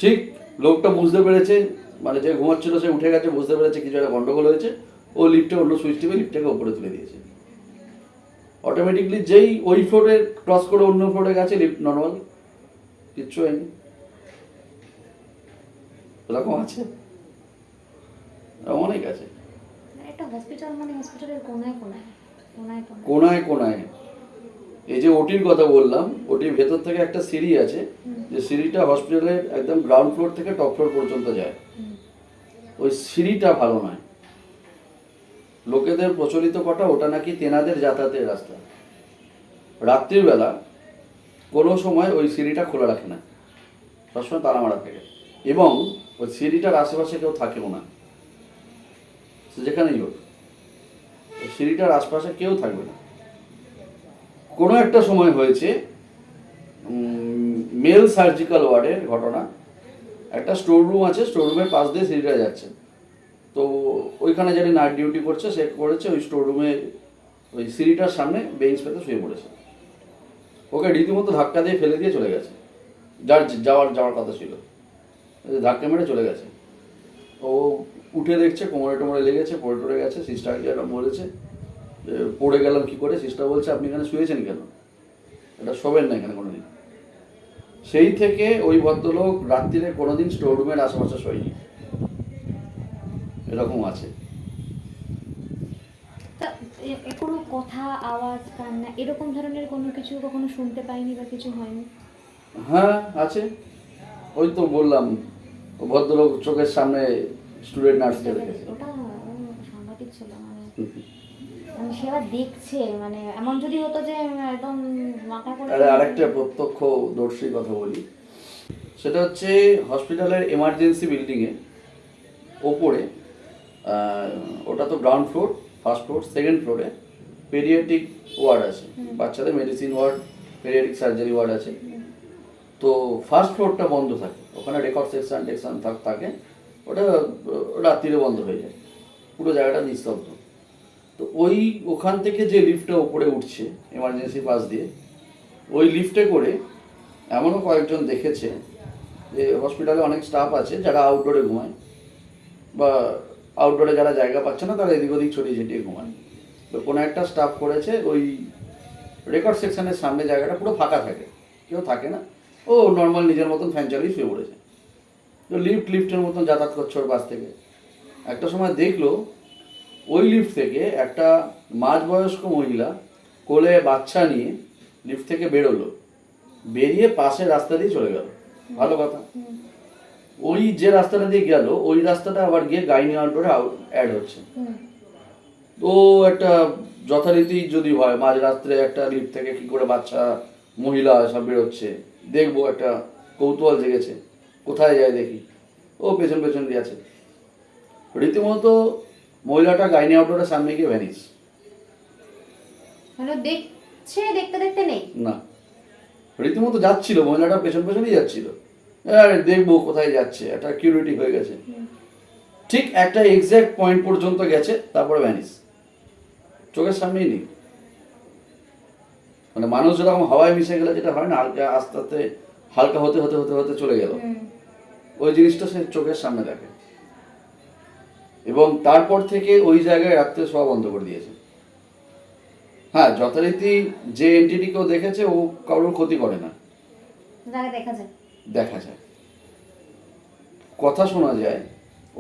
ঠিক লোকটা বুঝতে পেরেছে, মানে যে ঘুমাচ্ছিল সে উঠে গেছে, বুঝতে পেরেছে কিছু একটা গন্ডগোল হয়েছে, ও লিফটে অন্য সুইচ টিপে লিফটটাকে ওপরে তুলে দিয়েছে। অটোমেটিকলি যেই ওই ফ্লোরে ক্রস করে অন্য ফ্লোরে গেছে, লিফট নর্মাল, কিচ্ছু হয়নি। এরকম আছে, অনেক আছে। একটা হসপিটাল মানে হসপিটালের কোনায় কোনায় কোনায় কোনায় কোনায় কোনায়। এই যে ওটির কথা বললাম, ওটির ভেতর থেকে একটা সিঁড়ি আছে, যে সিঁড়িটা হসপিটালের একদম গ্রাউন্ড ফ্লোর থেকে টপ ফ্লোর পর্যন্ত যায়। ওই সিঁড়িটা ভালো নয়। লোকেদের প্রচলিত কথা ওটা নাকি তেনাদের যাতায়াতের রাস্তা। রাত্রির বেলা কোনো সময় ওই সিঁড়িটা খোলা রাখে না, সবসময় তালা মারা থাকে, এবং ওই সিঁড়িটার আশেপাশে কেউ থাকেও না। যেখানেই হোক ওই সিঁড়িটার আশপাশে কেউ থাকবে না। কোনো একটা সময় হয়েছে মেল সার্জিক্যাল ওয়ার্ডের ঘটনা। একটা স্টোর রুম আছে, স্টোর রুমের পাশ দিয়ে সিঁড়িটা যাচ্ছে। তো ওইখানে যিনি নাইট ডিউটি করছে, সে করেছে ওই স্টোর রুমে ওই সিঁড়িটার সামনে বেঞ্চ পেতে শুয়ে পড়েছে। ওকে রীতিমতো ধাক্কা দিয়ে ফেলে দিয়ে চলে গেছে, যার যাওয়ার কথা ছিল, ধাক্কা মেরে চলে গেছে। ও উঠে দেখছে কোমরে টোমরে লেগেছে, পড়ে টরে গেছে। সিস্টারকে এরকম বলেছে যে পড়ে গেলাম কি করে। সিস্টার বলছে আপনি এখানে শুয়েছেন কেন, এটা শোবেন না এখানে কোনোদিন। সেই থেকে ওই ভদ্রলোক রাত্রিরে কোনোদিন স্টোর রুমের আশেপাশে শোয়নি। এরকম আছে। তা কোনো কথা, আওয়াজ, কান্না এরকম ধরনের কোনো কিছু কখনো শুনতে পাইনি বা কিছু হয়নি? হ্যাঁ আছে, ওই তো বললাম, ও ভদ্রলোক চোখের সামনে স্টুডেন্ট নার্সকে রেখেছে। ওটা সাংঘাতিক ছিল, মানে সেবা দেখছে, মানে এমন যদি হতো যে একদম মাথা করে। আরেকটা প্রত্যক্ষদর্শী কথা বলি, সেটা হচ্ছে হসপিটালের এমার্জেন্সি বিল্ডিংয়ে ওপরে, ওটা তো ground floor, first floor, second ফ্লোরে পেডিয়াট্রিক ওয়ার্ড আছে, বাচ্চাদের medicine ward, paediatric surgery ward আছে। তো ফার্স্ট ফ্লোরটা বন্ধ থাকে, ওখানে রেকর্ড সেকশন টেকশন থাকে, ওটা রাত্রিরে বন্ধ হয়ে যায়, পুরো জায়গাটা নিস্তব্ধ। তো ওখান থেকে যে লিফটটা ওপরে উঠছে এমার্জেন্সি পাস দিয়ে, ওই লিফটে করে এমনও কয়েকজন দেখেছে যে হসপিটালে অনেক স্টাফ আছে যারা আউটডোরে ঘুমায়, বা আউটডোরে যারা জায়গা পাচ্ছে না তারা এদিক ওদিক ছড়িয়ে ছিটিয়ে ঘুমায়। তো কোনো একটা স্টাফ করেছে ওই রেকর্ড সেকশনের সামনে জায়গাটা পুরো ফাঁকা থাকে, কেউ থাকে না, ও নর্মাল নিজের মতন ফ্যান চালিয়ে শুয়ে পড়েছে। তো লিফটের মতন যাতায়াত করছে ওর পাশ থেকে। একটা সময় দেখলো ওই লিফট থেকে একটা মাঝবয়স্ক মহিলা কোলে বাচ্চা নিয়ে লিফট থেকে বেরোলো, বেরিয়ে পাশের রাস্তা দিয়ে চলে গেল। ভালো কথা, ওই যে রাস্তাটা দিয়ে গেল ওই রাস্তাটা আবার গিয়ে গাইনি আউটডোরে অ্যাড হচ্ছে। তো একটা যথারীতি যদি হয় মাঝরাত্রে একটা লিফট থেকে কি করে বাচ্চা মহিলা সব বেরোচ্ছে, দেখবো, একটা কৌতূহল জেগেছে, কোথায় যায় দেখি। ও পেছন পেছন দিয়ে আছে, রীতিমতো মহিলাটা গাইনি আউটডোরের সামনে গিয়ে ভ্যানিস। মানে দেখছে, দেখতে দেখতে নেই না, রীতিমতো যাচ্ছিল, মহিলাটা পেছন পেছনই যাচ্ছিল, দেখবো কোথায় যাচ্ছে, একটা কিউরিটি হয়ে গেছে। ঠিক একটা এক্সাক্ট পয়েন্ট পর্যন্ত গেছে, তারপরে ভ্যানিস, চোখের সামনেই নেই। মানে মানুষ যেরকম হাওয়ায় মিশে গেলে যেটা হয় না, হালকা আস্তে আস্তে হালকা হতে হতে হতে হতে চলে গেল, ওই জিনিসটা সে চোখের সামনে দেখে। এবং তারপর থেকে ওই জায়গায় রাত্রে শোয়া বন্ধ করে দিয়েছে। হ্যাঁ, যথারীতি যে এন্টিটিকেও দেখেছে ও কারোর ক্ষতি করে না, দেখা যায়, কথা শোনা যায়।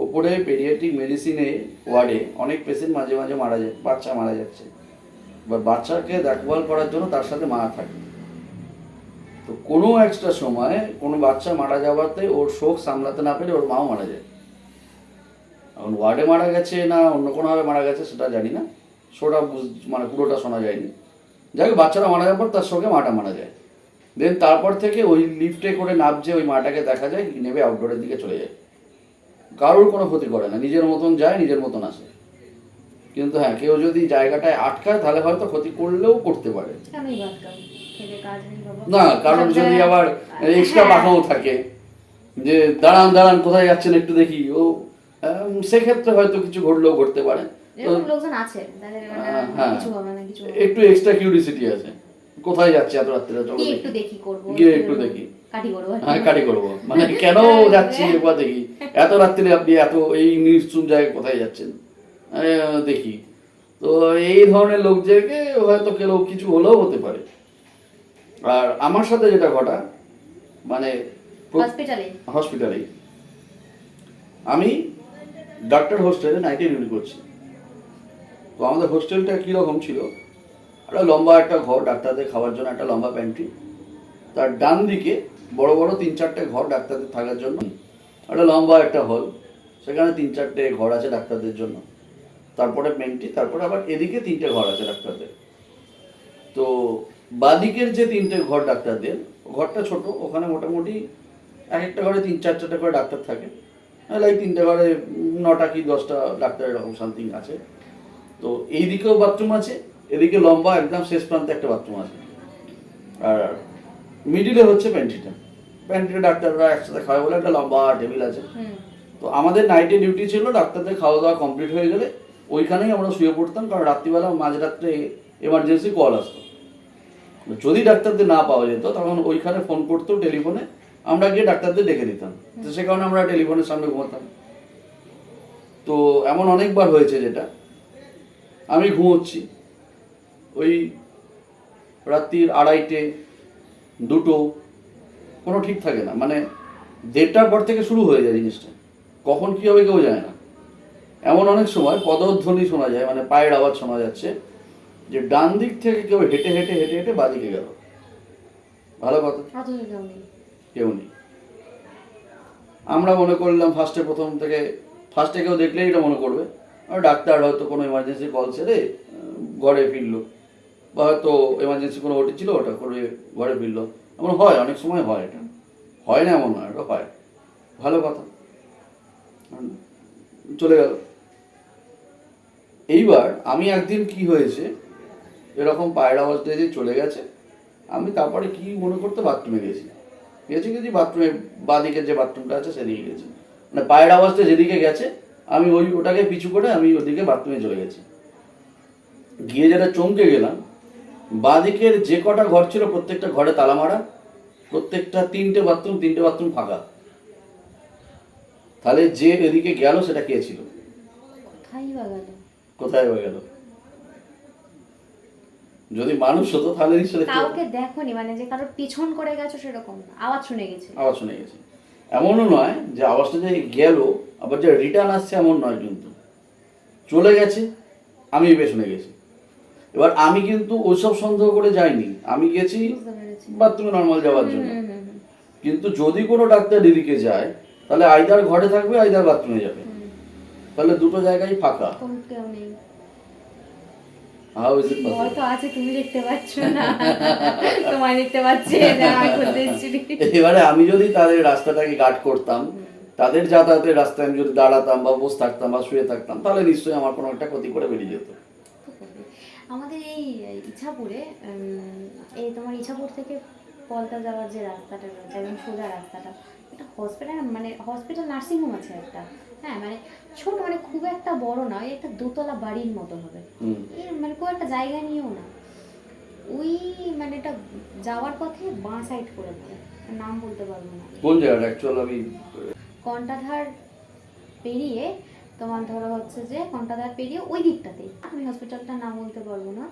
ওপরে পেডিয়াট্রিক মেডিসিনে ওয়ার্ডে অনেক পেশেন্ট মাঝে মাঝে মারা যায়, বাচ্চা মারা যাচ্ছে, বা বাচ্চাকে দেখভাল করার জন্য তার সাথে মা থাকে। তো কোনো একটা সময় কোনো বাচ্চা মারা যাওয়াতে ওর শোক সামলাতে না পেরে ওর মাও মারা যায়। এখন ওয়ার্ডে মারা গেছে না অন্য কোনোভাবে মারা গেছে সেটা জানি না, শোটা মানে পুরোটা শোনা যায়নি। যাই হোক, বাচ্চারা মারা যাওয়ার পর তার সঙ্গে মাটা মারা যায়। দেন তারপর থেকে ওই লিফটে করে নামছে, ওই মাটাকে দেখা যায়, নেমে আউটডোরের দিকে চলে যায়, কারোর কোনো ক্ষতি করে না, নিজের মতন যায়, নিজের মতন আসে। কিন্তু হ্যাঁ, কেউ যদি জায়গাটায় আটকায় তাহলে হয়তো ক্ষতি করলেও করতে পারে। না, কারণ যদি আবার এক্সট্রা পাখাও থাকে যে দাঁড়ান দাঁড়ান কোথায় যাচ্ছেন একটু দেখি, ও সেক্ষেত্রে হয়তো কিছু ঘটলেও ঘটতে পারে। একটু এক্সট্রা কিউরিসিটি আছে, কোথায় যাচ্ছে এত রাত্রে, গিয়ে একটু দেখি, হ্যাঁ কাটি করবো, মানে কেন যাচ্ছি একবার দেখি, এত রাত্রে আপনি এত এই নিশ্চুপ জায়গায় কোথায় যাচ্ছেন, দেখি। তো এই ধরনের লোকদেরকে হয়তো কেউ কিছু হলেও হতে পারে। আর আমার সাথে যেটা ঘটা, মানে হসপিটালেই আমি ডাক্তার হোস্টেলে নাইটে ডিউটি করছি। তো আমাদের হোস্টেলটা কীরকম ছিল, একটা লম্বা একটা ঘর, ডাক্তারদের খাওয়ার জন্য একটা লম্বা প্যান্ট্রি, তার ডান দিকে বড় বড় 3-4টে ঘর ডাক্তারদের থাকার জন্য, একটা লম্বা একটা হল, সেখানে 3-4টে ঘর আছে ডাক্তারদের জন্য, তারপরে প্যান্ট্রি, তারপরে আবার এদিকে 3টে ঘর আছে ডাক্তারদের। তো বাদিকের যে 3টে ঘর ডাক্তারদের, ঘরটা ছোট, ওখানে মোটামুটি এক একটা ঘরে 3-4-4টে করে ডাক্তার থাকে, লাইক 3টে ঘরে 9টা কি 10টা ডাক্তার এরকম সামথিং আছে। তো এইদিকেও বাথরুম আছে, এদিকে লম্বা একদম শেষ প্রান্তে একটা বাথরুম আছে, আর মিডিলে হচ্ছে প্যান্ট্রিটা ডাক্তাররা একসাথে খাওয়া বলে একটা লম্বা টেবিল আছে। তো আমাদের নাইটে ডিউটি ছিল, ডাক্তারদের খাওয়া দাওয়া কমপ্লিট হয়ে গেলে ওইখানেই আমরা শুয়ে পড়তাম, কারণ রাত্রিবেলা মাঝরাত্রে এমার্জেন্সি কল আসতো। যদি ডাক্তারদের না পাওয়া যেত তখন ওইখানে ফোন করতো টেলিফোনে, আমরা গিয়ে ডাক্তারদের ডেকে দিতাম। তো সে কারণে আমরা টেলিফোনের সামনে ঘুমাতাম। তো এমন অনেকবার হয়েছে যেটা আমি ঘুমোচ্ছি, ওই রাত্রির 2:30, 2টো, কোনো ঠিক থাকে না, মানে 1:30টার পর থেকে শুরু হয়ে যায় জিনিসটা, কখন কী হবে কেউ জানে না। এমন অনেক সময় পদধ্বনি শোনা যায়, মানে পায়ের আওয়াজ শোনা যাচ্ছে, যে ডান দিক থেকে কেউ হেঁটে হেঁটে হেঁটে হেঁটে বাদিকে গেল। ভালো কথা, কেউ নেই। আমরা মনে করলাম ফার্স্টে কেউ দেখলেই এটা মনে করবে ডাক্তার হয়তো কোনো এমার্জেন্সি কল ছেড়ে ঘরে ফিরলো, বা হয়তো এমার্জেন্সি কোনো ওটি ছিল ওটা করে ঘরে ফিরলো। এমন হয়, অনেক সময় হয়, এটা হয় না এমন নয়, এটা হয়। ভালো কথা, চলে গেল। এইবার আমি একদিন কি হয়েছে, এরকম পায়ের আওয়াজটা যে চলে গেছে, আমি তারপরে কি মনে করতে বাথরুমে গেছি বাথরুমে বাঁদিকে যে বাথরুমটা আছে সেদিকে গেছি, মানে পায়ের আওয়াজটা যেদিকে গেছে আমি ওটাকে পিছু করে আমি ওদিকে বাথরুমে চলে গেছি। গিয়ে যেটা চমকে গেলাম, বাঁদিকের যে কটা ঘর ছিল প্রত্যেকটা ঘরে তালা মারা, প্রত্যেকটা 3টে বাথরুম ফাঁকা। তাহলে যে এদিকে গেল সেটা কে ছিল? কোথায় বা গেল? যদি মানুষ হতো তাহলে নিশ্চয়ই কাউকে দেখোনি, মানে যে কারোর পিছন করে গেছো সেরকম আওয়াজ শুনে গেছে। এমনও নয় যে আওয়াজটা যে গেল আবার যে রিটার্ন আসছে, এমন নয়, কিন্তু চলে গেছে, আমি পেছনে গেছি। এবার আমি কিন্তু ওইসব সন্দেহ করে যাইনি, আমি গেছি বাথরুমে নর্মাল যাওয়ার জন্য। কিন্তু যদি কোনো ডাক্তার এদিকে যায় তাহলে আইদার ঘরে থাকবে আইদার বাথরুমে যাবে, তাহলে দুটো জায়গায় ফাঁকা। এবারে আমি যদি তাদের রাস্তাটাকে গার্ড করতাম, তাদের যাতায়াতের রাস্তায় আমি যদি দাঁড়াতাম বা বসে থাকতাম বা শুয়ে থাকতাম, তাহলে নিশ্চয়ই আমার কোনো একটা ক্ষতি করে বেরিয়ে যেত। আমাদের এই ইছাপুরে, এই তোমার ইছাপুর থেকে পলতা যাওয়ার যে রাস্তাটা রয়েছে, একদম সোজা রাস্তাটা, এটা হসপিটাল নার্সিংহোম আছে একটা, হ্যাঁ, মানে ছোট, মানে খুব একটা বড় না, ওই একটা 2তলা বাড়ির মতো হবে, মানে খুব একটা জায়গা নিয়েও না। ওই মানে এটা যাওয়ার পথে বাঁ সাইড করে পড়ে, নাম বলতে পারবো না কোন জায়গাটা অ্যাকচুয়ালি। আমি কন্টাধার পেরিয়ে, তোমার ধরো হচ্ছে যে কন্টাধার পেরিয়ে ওই দিকটাতেই, আমি হসপিটালটার নাম বলতে পারবো না।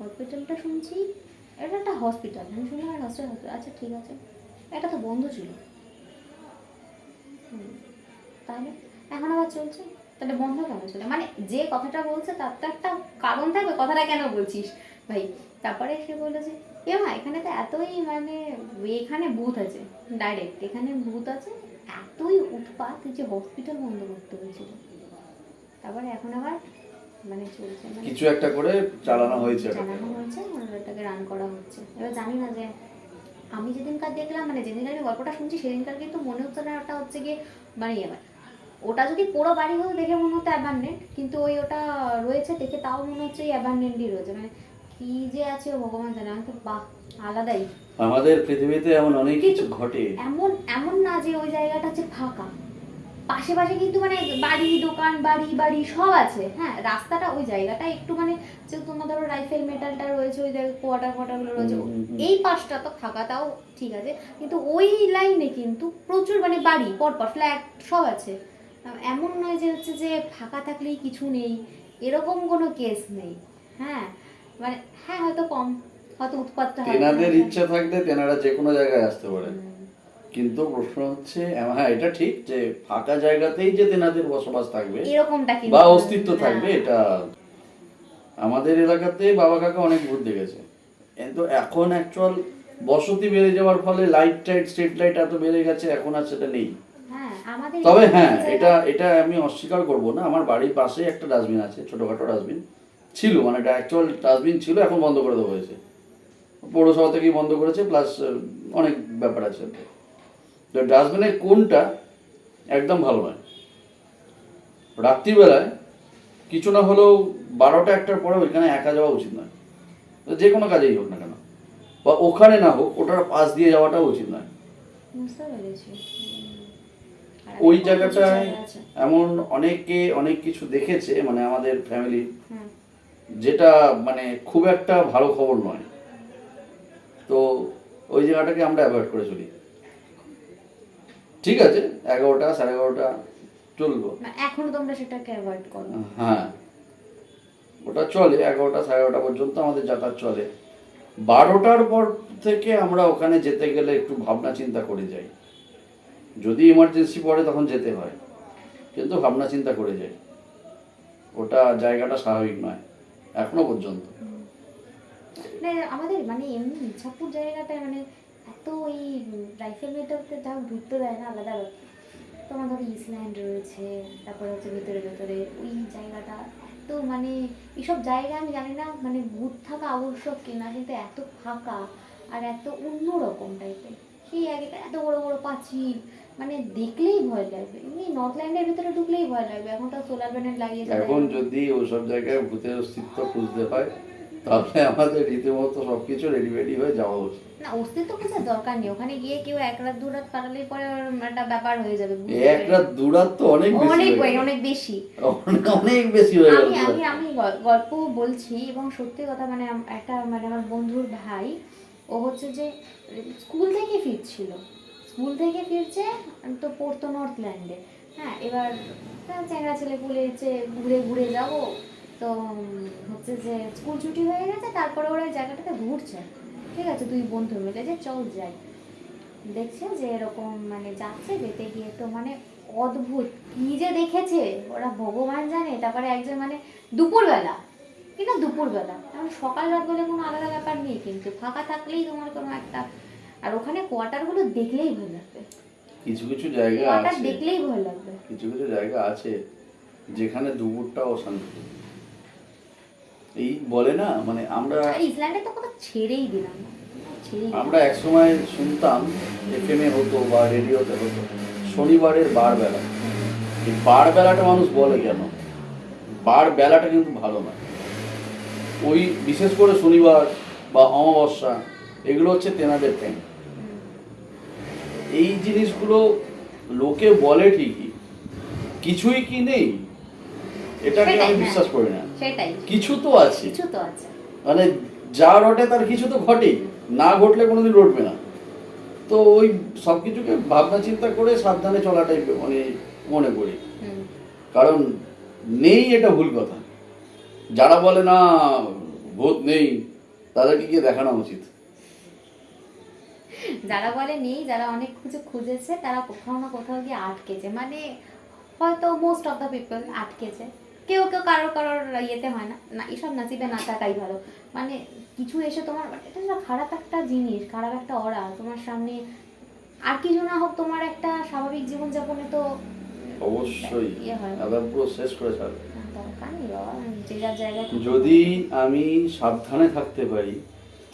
হসপিটালটা শুনছি এটা একটা হসপিটাল, আমি শুনলাম হসপিটাল, আচ্ছা ঠিক আছে, এটা তো বন্ধ ছিল, তাহলে এখন আবার চলছে, তাহলে বন্ধ কেন ছিল? মানে যে কথাটা বলছে তার তো একটা কারণ থাকবে, কথাটা কেন বলছিস ভাই। তারপরে সে বললো যে এখানে তো এতই, মানে এখানে ভূত আছে, ডাইরেক্ট এখানে ভূত আছে, এতই উৎপাত যে হসপিটাল বন্ধ করতে হয়েছিল। তারপরে এখন আবার মানে চলছে, মানে কিছু একটা করে চালানো হয়েছে, ওটাকে রান করা হচ্ছে। এবার জানি না যে আমি যেদিনকার দেখলাম, মানে যেদিনকার আমি গল্পটা শুনছি সেদিনকার কিন্তু মনে হচ্ছে না ওটা হচ্ছে গিয়ে বাড়ি আবার, ওটা যদি পুরো বাড়ি হতো দেখে মনে হতো অ্যাবান্ডেন্ট, কিন্তু ওটা রয়েছে দেখে তাও মনে হচ্ছে অ্যাবান্ডেন্টই রয়েছে, মানে কি যে আছে ভগবান জানে। আমি তো বাহ, আলাদাই। আমাদের পৃথিবীতে এমন অনেক কিছু ঘটে, এমন না যে ওই জায়গাটা হচ্ছে ফাঁকা, পাশে কিন্তু মানে বাড়ি, দোকান, বাড়ি সব আছে, হ্যাঁ, রাস্তাটা ওই জায়গাটা একটু মানে যে তোমার ধরো রাইফেল মেটালটা রয়েছে, ওই জায়গায় কোয়ার্টারগুলো রয়েছে, এই পাশটা তো ফাঁকা, তাও ঠিক আছে, কিন্তু ওই লাইনে কিন্তু প্রচুর মানে বাড়ি পরপর ফ্ল্যাট সব আছে, এমন নয় যে হচ্ছে যে ফাঁকা থাকলেই কিছু নেই, এরকম কোনো কেস নেই। হ্যাঁ মানে হ্যাঁ হয়তো কম, হয়তো উৎপাতটা হয় তেনাদের ইচ্ছা থাকলে তেনারা যে কোনো জায়গায় আসতে পারে, কিন্তু প্রশ্ন হচ্ছে হ্যাঁ এটা ঠিক যে ফাঁকা জায়গাতেই যে তেনাদের বসবাস থাকবে এরকমটা কিন্তু বা অস্তিত্ব থাকবে, না। এটা আমাদের এলাকাতে বাবা কাকা অনেক ভূত দেখেছে। কিন্তু এখন অ্যাকচুয়াল বসতি বেড়ে যাওয়ার ফলে লাইট টাইট স্ট্রিট লাইট এত বেড়ে গেছে, এখন আর সেটা নেই। হ্যাঁ আমাদের তবে হ্যাঁ জায়গায়- এটা এটা আমি অস্বীকার করব না, আমার বাড়ির পাশেই একটা ডাস্টবিন আছে, ছোটখাটো ডাস্টবিন ছিল, মানে এটা অ্যাকচুয়াল ডাস্টবিন ছিল, এখন বন্ধ করে দেওয়া হয়েছে, পৌরসভা থেকেই বন্ধ করেছে, প্লাস অনেক ব্যাপার আছে। তো ডাস্টবিনের কোনটা একদম ভালো নয়, রাত্রিবেলায় কিছু না হলেও 12টা 1টার পরে ওইখানে একা যাওয়া উচিত নয়, তো যে কোনো কাজেই হোক না কেন, বা ওখানে না হোক ওটার পাশ দিয়ে যাওয়াটাও উচিত নয়। বুঝতে পেরেছি। আর ওই এরকম কিছু জায়গাটায় জায়গা আছে। এমন অনেকে অনেক কিছু দেখেছে, মানে আমাদের ফ্যামিলি, হুম। যেটা মানে খুব একটা ভালো খবর নয়। তো ওই জায়গাটাকে আমরা অ্যাভয়েড করে চলি। ঠিক আছে 11টা 11:30 চলবো, মানে এখনো তোমরা সেটাকে অ্যাভয়েড করো? হ্যাঁ ওটা চলে, 11টা 11:30 পর্যন্ত আমাদের যাতায়াত চলে। 12টার পর থেকে আমরা ওখানে যেতে গেলে একটু ভাবনা চিন্তা করে যাই, যদি ইমার্জেন্সি পড়ে তখন যেতে হয়, কিন্তু ভাবনা চিন্তা করে যাই, ওটা জায়গাটা স্বাভাবিক নয় এখনো পর্যন্ত। না আমাদের মানে এমনি ইচ্ছাপুর জায়গাটায় মানে এত ওই রাইফেল মেটাতে যাও ঢুকতে দেয় না, আলাদা ব্যাপার। তোমার ধরো ইসল্যান্ড রয়েছে, তারপরে হচ্ছে ভেতরে ভেতরে ওই জায়গাটা এত মানে এইসব জায়গা আমি জানি না মানে ভূত থাকা আবশ্যক কিনা, কিন্তু এত ফাঁকা আর এত অন্যরকম টাইপের। সেই আগেটা এত বড় বড় পাঁচিল, মানে দেখলেই ভয় লাগবে। এমনি নর্থল্যান্ডের ভেতরে ঢুকলেই ভয় লাগবে, এখন তো সোলার প্যানেল লাগিয়েছে। এখন যদি ওসব জায়গায় ভূতের অস্তিত্ব খুঁজতে হয়, তাহলে আমাদের রীতিমতো সবকিছু রেডি হয়ে যাওয়া উচিত। না অস্তিত্ব খোঁজার দরকার নেই, ওখানে গিয়ে কেউ 1 রাত 2 রাত কাটালেই পরে ওর একটা ব্যাপার হয়ে যাবে। এক রাত দু রাত তো অনেক বেশি অনেক হয়ে গেল। অনেক বেশি। অনেক বেশি হয়ে গেল। আমি আমি আমি গল্প বলছি এবং সত্যি কথা, মানে একটা মানে আমার বন্ধুর ভাই, ও হচ্ছে যে স্কুল থেকে ফিরছে, তো পড়তো নর্থল্যান্ডে। হ্যাঁ এবার চ্যাংড়া ছেলে বলেছে ঘুরে ঘুরে যাবো, তো হচ্ছে যে স্কুল ছুটি হয়ে গেছে, তারপরে ওরা ওই জায়গাটাতে ঘুরছে। ঠিক আছে, দুই বন্ধু মিলে যে চল যাই, দেখছে যে এরকম মানে যাচ্ছে, যেতে গিয়ে তো মানে অদ্ভুত কি যে দেখেছে ওরা ভগবান জানে। তারপরে একজন মানে দুপুরবেলা, কিন্তু দুপুরবেলা এখন সকাল রাত বলে কোনো আলাদা ব্যাপার নেই, কিন্তু ফাঁকা থাকলেই তোমার কোনো একটা, আর ওখানে কোয়ার্টারগুলো দেখলেই ভয় লাগবে, কিছু কিছু জায়গা কোয়ার্টার আছে, দেখলেই ভয় লাগবে। কিছু কিছু জায়গা আছে যেখানে দুপুরটা অশান্তি। এই বলে না, মানে আমরা আর ইসল্যান্ডে তো কথা ছেড়েই দিলাম না, আমরা একসময় শুনতাম, এফএমে হতো বা রেডিওতে হতো, শনিবারের বার বেলা। এই বার বেলাটা মানুষ বলে কেন? বার বেলাটা কিন্তু ভালো না। ওই বিশেষ করে শনিবার বা অমাবস্যা, এগুলো হচ্ছে তেনাদের টাইম। এই জিনিসগুলো লোকে বলে ঠিকই, কিছুই কি নেই এটাকে সেটাই, আমি হ্যাঁ। বিশ্বাস করি না। সেটাই, কিছু তো আছে, কিছু তো আছে। মানে যা রটে তার কিছু তো ঘটেই, না ঘটলে কোনোদিন রটবে না। তো ওই সব কিছুকে ভাবনা চিন্তা করে সাবধানে চলাটাই মানে মনে করি, হুম। কারণ নেই এটা ভুল কথা। যারা বলে না ভূত নেই, তাদেরকে গিয়ে দেখানো উচিত। যারা বলে নেই, যারা অনেক কিছু খুঁজেছে, তারা কোথাও না কোথাও গিয়ে আটকেছে, মানে হয়তো মোস্ট অফ দ্য পিপল আটকেছে। কেউ কেউ কারোর ইয়েতে হয় না, না এসব নাসিবে না থাকাই ভালো। মানে কিছু এসে তোমার এটা না খারাপ একটা জিনিস, খারাপ একটা অরা তোমার সামনে, আর কিছু না হোক তোমার একটা স্বাভাবিক জীবনযাপনে তো অবশ্যই ইয়ে হয়। আবার পুরো শেষ করে ছাড়বে। দরকার নেই বাবা, যে যার জায়গায় যদি আমি সাবধানে থাকতে পারি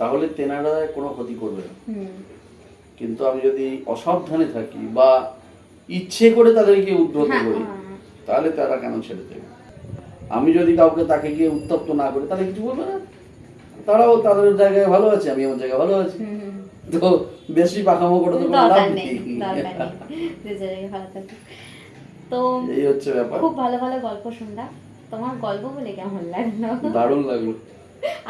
তাহলে তেনারা কোনো ক্ষতি করবে না, হুম। কিন্তু আমি যদি অসাবধানে থাকি বা ইচ্ছে করে তাদেরকে উদ্ধত হ্যাঁ, করি, হ্যাঁ। তাহলে তারা কেন ছেড়ে দেবে? আমি যদি কাউকে তাকে গিয়ে উত্তপ্ত না করি, তাহলে কিছু বলবে না, তারাও তাদের জায়গায় ভালো আছে, আমি আমার জায়গায় ভালো আছি। হুম। তো বেশি পাকামো করে তো কোনো দরকার লাভ নেই, নেই। দরকার নেই, যে জায়গায় ভালো থাকে। তো এই হচ্ছে ব্যাপার। খুব ভালো ভালো গল্প শুনলাম, তোমার গল্প বলে কেমন লাগলো? দারুণ লাগলো।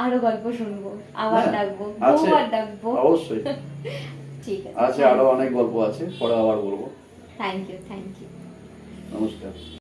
আরো গল্প শুনবো, আবার হ্যাঁ, ডাকবো, আছে, বহুবার ডাকবো। অবশ্যই ঠিক আছে, আছে, আরো অনেক গল্প আছে, পরে আবার বলবো। Thank you. নমস্কার।